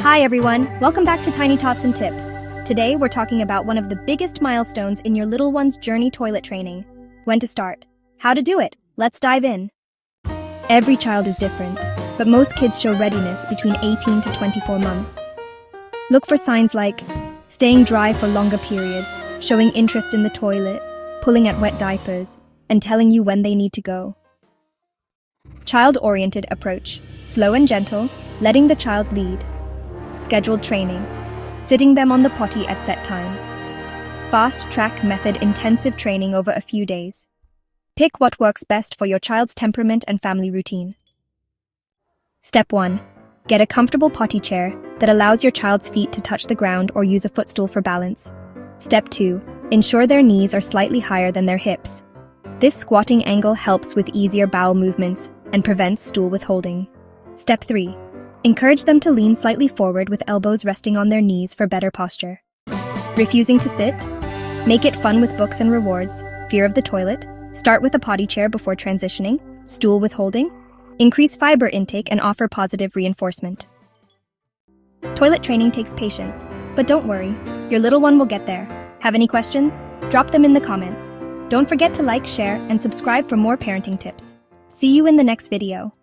Hi everyone, welcome back to Tiny Tots and Tips. Today we're talking about one of the biggest milestones in your little one's journey: toilet training. When to start, how to do it. Let's dive in. Every child is different, but most kids show readiness between 18 to 24 months. Look for signs like staying dry for longer periods, showing interest in the toilet, pulling at wet diapers, and telling you when they need to go. Child-oriented approach, slow and gentle, letting the child lead. Scheduled training, sitting them on the potty at set times. Fast-track method, intensive training over a few days. Pick what works best for your child's temperament and family routine. Step 1. Get a comfortable potty chair that allows your child's feet to touch the ground or use a footstool for balance. Step 2. Ensure their knees are slightly higher than their hips. This squatting angle helps with easier bowel movements and prevents stool withholding. Step 3. Encourage them to lean slightly forward with elbows resting on their knees for better posture. Refusing to sit? Make it fun with books and rewards. Fear of the toilet? Start with a potty chair before transitioning. Stool withholding? Increase fiber intake and offer positive reinforcement. Toilet training takes patience, but don't worry, your little one will get there. Have any questions? Drop them in the comments. Don't forget to like, share, and subscribe for more parenting tips. See you in the next video.